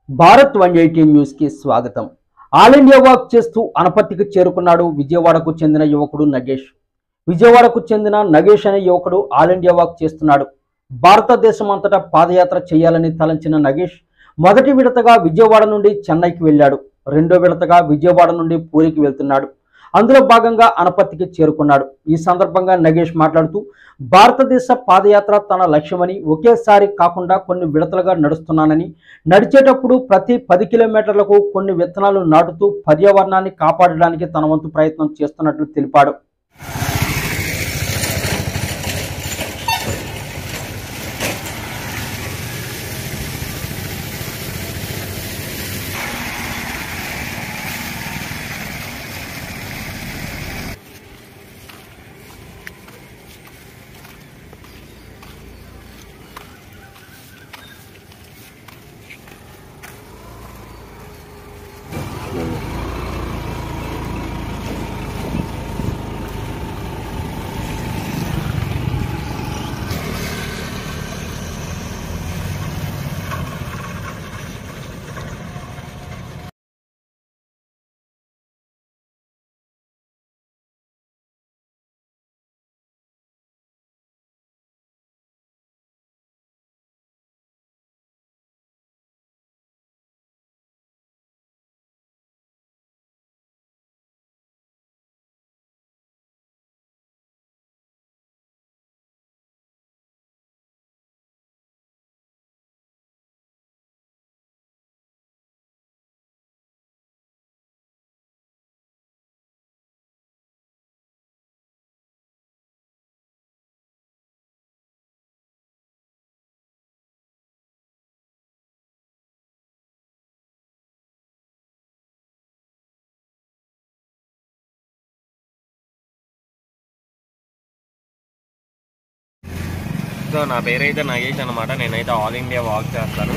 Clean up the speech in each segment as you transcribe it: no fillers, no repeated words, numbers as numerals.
Bharat 180 news కి స్వాగతం. All India walk చేస్తూ అనపర్తికి చేరుకున్నాడు విజయవాడకు చెందిన యువకుడు నగేష్. విజయవాడకు చెందిన నగేష్ అనే యువకుడు ఆల్ ఇండియా వాక్ చేస్తున్నాడు. భారతదేశం అంతటా పాదయాత్ర చేయాలని తలంచిన నగేష్ మొదటి విడతగా విజయవాడ నుండి చెన్నైకి వెళ్ళాడు. రెండో విడతగా విజయవాడ నుండి పూరికి వెళ్తున్నాడు. అందులో భాగంగా అనపర్తికి చేరుకున్నాడు. ఈ సందర్భంగా నగేష్ మాట్లాడుతూ భారతదేశ పాదయాత్ర తన లక్ష్యమని, ఒకేసారి కాకుండా కొన్ని విడతలుగా నడుస్తున్నానని, నడిచేటప్పుడు ప్రతి 10 కిలోమీటర్లకు కొన్ని విత్తనాలు నాటుతూ పర్యావరణాన్ని కాపాడడానికి తన వంతు ప్రయత్నం చేస్తున్నట్లు తెలిపాడు. సో నా పేరైతే నగేష్ అనమాట. నేనైతే ఆల్ ఇండియా వాక్ చేస్తాను.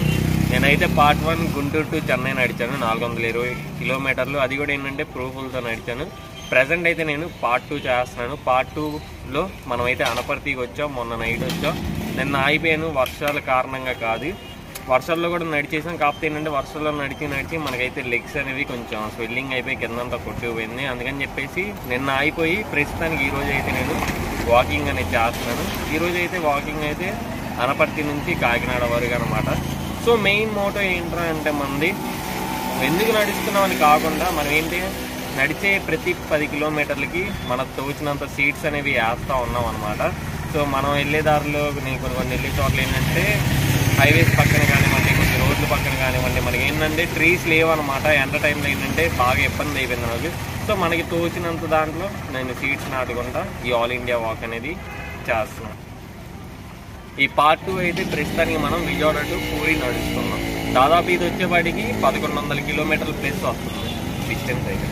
నేనైతే పార్ట్ 1 గుంటూరు టు చెన్నై నడిచాను 420 కిలోమీటర్లు. అది కూడా ఏంటంటే ప్రూఫ్లతో నడిచాను. ప్రజెంట్ అయితే నేను పార్ట్ 2 చేస్తున్నాను. పార్ట్ 2లో మనమైతే అనపర్తికి వచ్చాం. మొన్న నైట్ వచ్చాం. నిన్న ఆగిపోయాను వర్షాల కారణంగా కాదు. వర్షాల్లో కూడా నడిచేసాం. కాకపోతే ఏంటంటే వర్షాల్లో నడిచి మనకైతే లెగ్స్ అనేవి కొంచెం స్వెల్లింగ్ అయిపోయి కిందంతా కొట్టుకుపోయింది. అందుకని చెప్పేసి నిన్న ఆగిపోయి ప్రస్తుతానికి ఈరోజు అయితే నేను వాకింగ్ అనేది చేస్తున్నాను. ఈరోజు అయితే వాకింగ్ అయితే అనపర్తి నుంచి కాకినాడ వరకు అనమాట. సో మెయిన్ మోటో ఏంటంటే మనది ఎందుకు నడుస్తున్నామని కాకుండా మనం ఏంటి నడిచే ప్రతి 10 కిలోమీటర్లకి మనకు తోచినంత సీట్స్ అనేవి వేస్తూ ఉన్నాం అనమాట. సో మనం వెళ్ళే దారిలో నేను కొన్ని వెళ్ళే చోట్ల ఏంటంటే హైవేస్ పక్కన కానివ్వండి, కొన్ని రోడ్ల పక్కన కానివ్వండి, మనకి ఏంటంటే ట్రీస్ లేవన్నమాట. ఎండ టైంలో ఏంటంటే బాగా ఇబ్బంది అయిపోయింది నాకు. సో మనకి తోచినంత దాంట్లో నేను సీట్స్ నాటుకుంటా ఈ ఆల్ ఇండియా వాక్ అనేది చేస్తున్నాను. ఈ పార్ట్ 2 అయితే ప్రస్తుతానికి మనం విజయవాడ టు పూరి నడుస్తున్నాం. దాదాపు ఇది వచ్చేపాటికి 1100 కిలోమీటర్ల ప్లస్ వస్తుంది డిస్టెన్స్ అయితే.